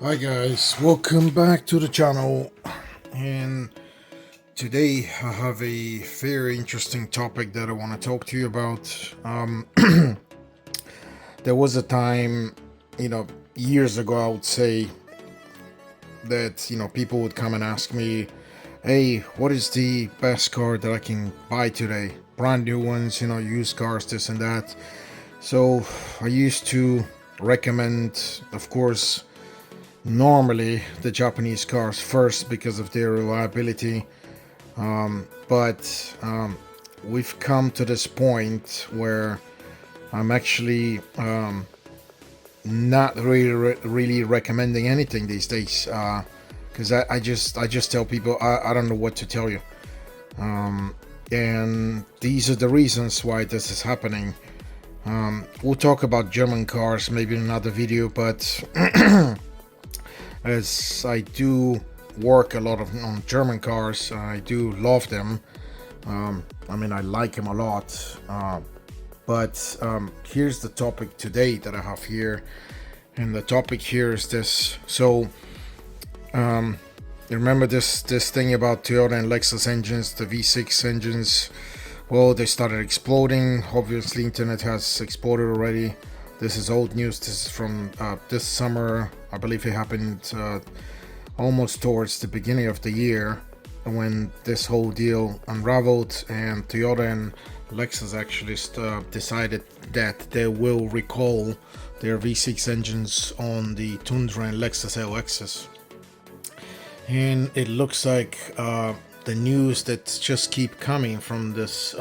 Hi guys, welcome back to the channel, and today I have a very interesting topic that I want to talk to you about. There was a time, years ago, I would say that, people would come and ask me, hey, what is the best car that I can buy today? Brand new ones, used cars, this and that. So I used to recommend, of course, normally the Japanese cars first because of their reliability. But we've come to this point where I'm actually not really recommending anything these days, because I just tell people I don't know what to tell you. And these are the reasons why this is happening. We'll talk about German cars maybe in another video, but as I do work a lot on German cars, I do love them. I like them a lot. But here's the topic today that I have here, and the topic here is this. So, you remember this thing about Toyota and Lexus engines, the V6 engines? Well, they started exploding. Obviously, internet has exploded already. This is old news. This is from this summer. I believe it happened almost towards the beginning of the year when this whole deal unraveled, and Toyota and Lexus actually decided that they will recall their V6 engines on the Tundra and Lexus LXs. And it looks like the news that just keep coming from this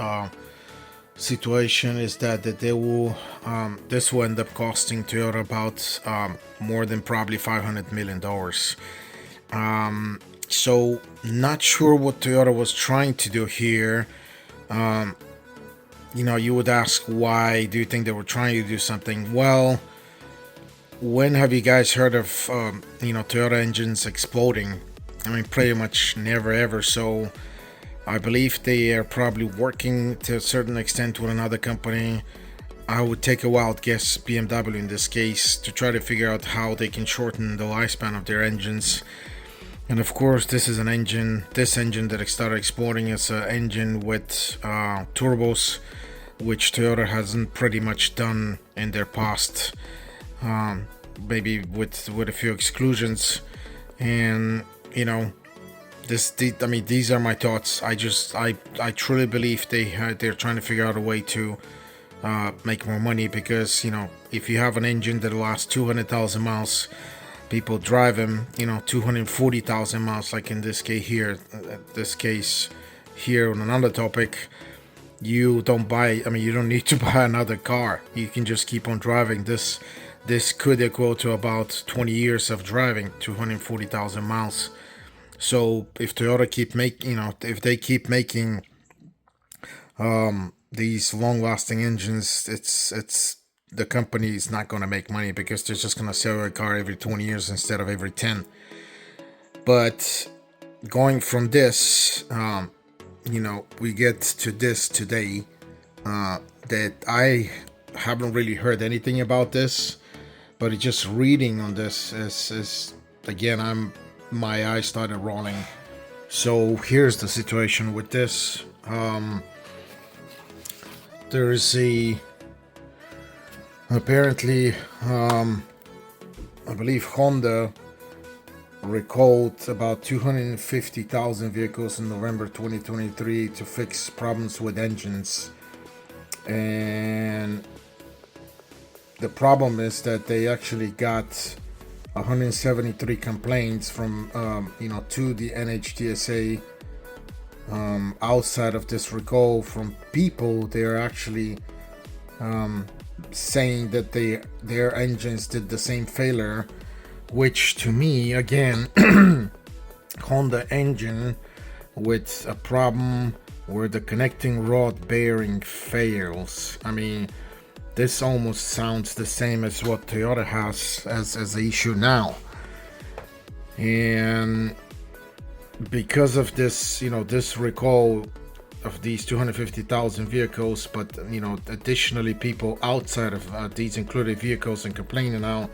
situation is that they will this will end up costing Toyota about more than probably $500 million. So not sure what Toyota was trying to do here. You would ask, why do you think they were trying to do something? Well, when have you guys heard of Toyota engines exploding? I mean, pretty much never ever. So I believe they are probably working to a certain extent with another company. I would take a wild guess, BMW in this case, to try to figure out how they can shorten the lifespan of their engines. And of course, this engine that started exploding is an engine with turbos, which Toyota hasn't pretty much done in their past, maybe with a few exclusions. And these are my thoughts. I truly believe they're trying to figure out a way to make more money, because if you have an engine that lasts 200,000 miles, people drive them 240,000 miles, like in this case here on another topic. You don't need to buy another car. You can just keep on driving. This could equal to about 20 years of driving 240,000 miles. So if Toyota if they keep making these long-lasting engines, it's the company is not going to make money, because they're just going to sell a car every 20 years instead of every 10. But going from this, we get to this today, that I haven't really heard anything about this, but it's just reading on this is again, my eyes started rolling. So here's the situation with this. There is apparently, I believe Honda recalled about 250,000 vehicles in November 2023 to fix problems with engines. And the problem is that they actually got 173 complaints from to the NHTSA outside of this recall, from people. They're actually saying that their engines did the same failure, which to me, again, Honda engine with a problem where the connecting rod bearing fails. I mean, this almost sounds the same as what Toyota has as the issue now. And because of this, this recall of these 250,000 vehicles, but additionally people outside of these included vehicles and complaining now,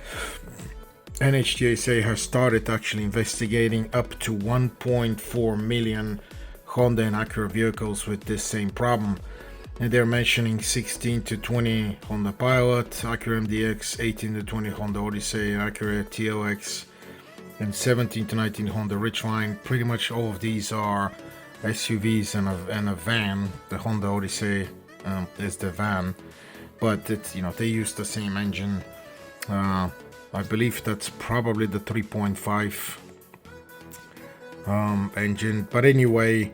NHTSA has started actually investigating up to 1.4 million Honda and Acura vehicles with this same problem. And they're mentioning 16 to 20 Honda Pilot, Acura MDX, 18 to 20 Honda Odyssey, Acura TLX, and 17 to 19 Honda Ridgeline. Pretty much all of these are SUVs and a van. The Honda Odyssey is the van, but it's, they use the same engine. I believe that's probably the 3.5 engine. But anyway,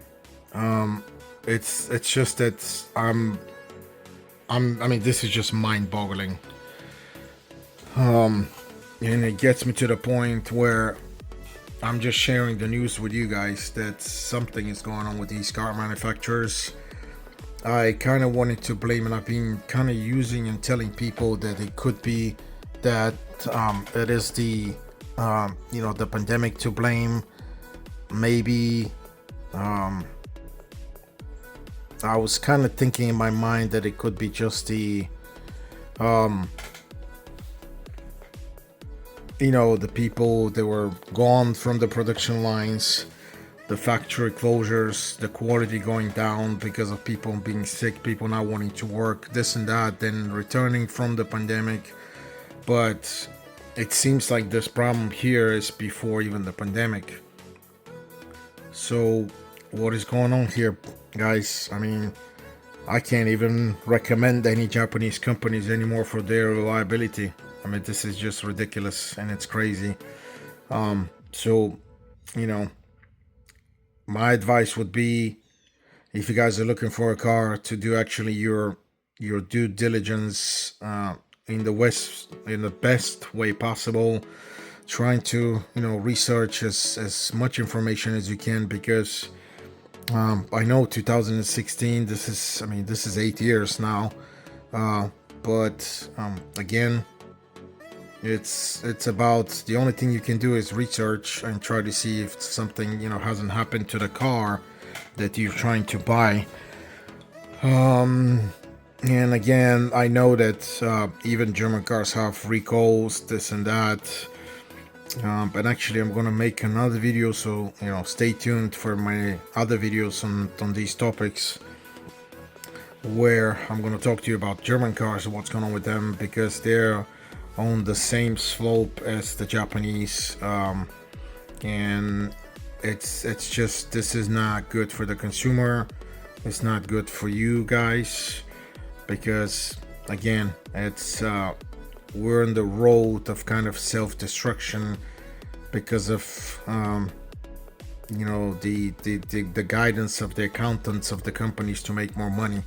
it's just that I mean, this is just mind-boggling. And it gets me to the point where I'm just sharing the news with you guys that something is going on with these car manufacturers. I kind of wanted to blame, and I've been kind of using and telling people that it could be that it is the the pandemic to blame. Maybe I was kind of thinking in my mind that it could be just the the people that were gone from the production lines, the factory closures, the quality going down because of people being sick, people not wanting to work, this and that, then returning from the pandemic. But it seems like this problem here is before even the pandemic. So what is going on here, guys? I mean, I can't even recommend any Japanese companies anymore for their reliability. I mean, this is just ridiculous and it's crazy. So, my advice would be, if you guys are looking for a car, to do actually your due diligence in the best way possible, trying to research as much information as you can, because I know 2016, this is 8 years now, but again, it's about, the only thing you can do is research and try to see if something hasn't happened to the car that you're trying to buy. And again, I know that even German cars have recalls, this and that. But actually, I'm gonna make another video, so stay tuned for my other videos on these topics, where I'm gonna talk to you about German cars and what's going on with them, because they're on the same slope as the Japanese, and it's just, this is not good for the consumer. It's not good for you guys, because again, it's we're on the road of kind of self-destruction because of the guidance of the accountants of the companies to make more money.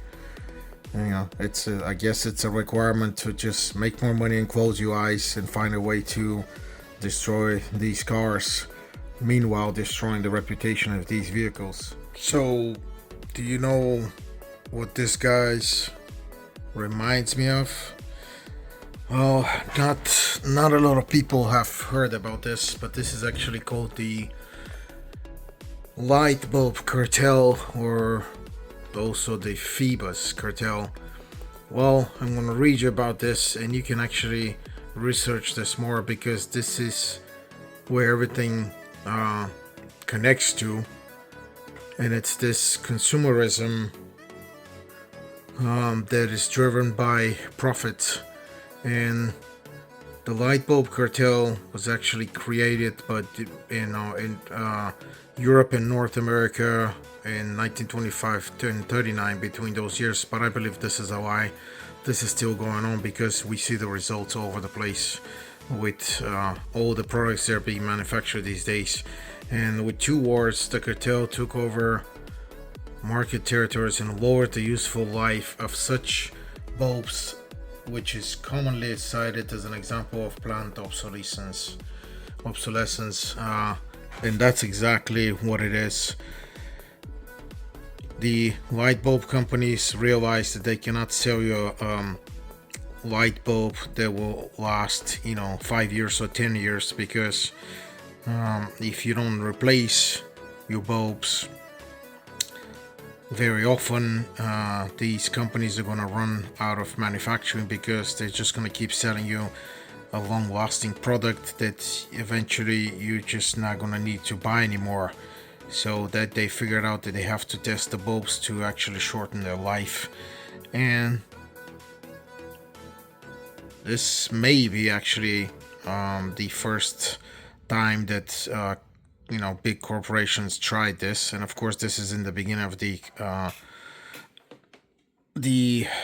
It's I guess it's a requirement to just make more money and close your eyes and find a way to destroy these cars, meanwhile destroying the reputation of these vehicles. So, do you know what this guy's reminds me of? Oh, not a lot of people have heard about this, but this is actually called the light bulb cartel, or also the Phoebus cartel. Well, I'm going to read you about this, and you can actually research this more, because this is where everything connects to, and it's this consumerism that is driven by profit. And the light bulb cartel was actually created, but in Europe and North America in 1925 and 39, between those years. But I believe this is a lie. This is still going on, because we see the results all over the place with all the products that are being manufactured these days. And with 2 wars, the cartel took over market territories and lowered the useful life of such bulbs, which is commonly cited as an example of planned obsolescence. And that's exactly what it is. The light bulb companies realize that they cannot sell you a light bulb that will last 5 years or 10 years, because if you don't replace your bulbs very often, these companies are going to run out of manufacturing, because they're just going to keep selling you a long-lasting product that eventually you're just not gonna need to buy anymore. So that they figured out that they have to test the bulbs to actually shorten their life. And this may be actually the first time that big corporations tried this. And of course this is in the beginning of the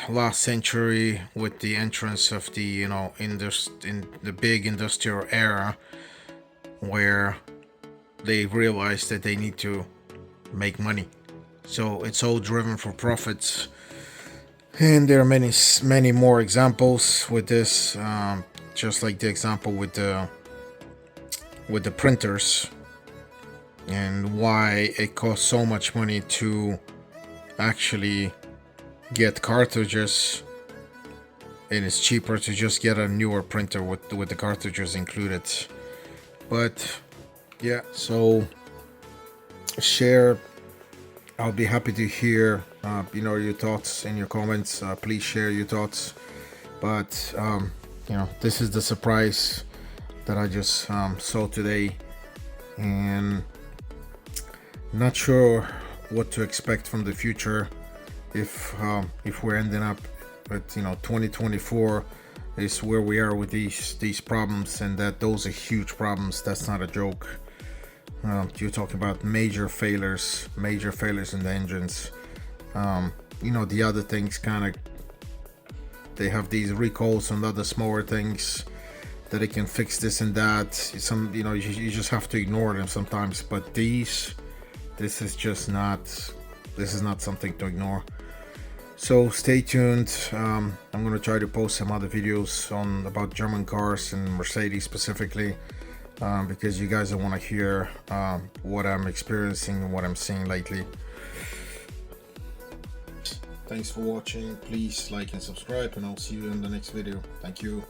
last century, with the entrance of the in the big industrial era, where they realized that they need to make money. So it's all driven for profits. And there are many more examples with this, just like the example with the printers, and why it costs so much money to actually get cartridges, and it's cheaper to just get a newer printer with the cartridges included. But yeah, so share. I'll be happy to hear your thoughts in your comments. Please share your thoughts. But this is the surprise that I just saw today, and not sure what to expect from the future. If we're ending up at 2024 is where we are with these problems, and that those are huge problems. That's not a joke. You're talking about major failures in the engines. The other things they have these recalls on other smaller things that they can fix this and that. Some you just have to ignore them sometimes, but this is not something to ignore. So stay tuned. I'm gonna try to post some other videos about German cars and Mercedes specifically, because you guys want to hear what I'm experiencing and what I'm seeing lately. Thanks for watching. Please like and subscribe, and I'll see you in the next video. Thank you.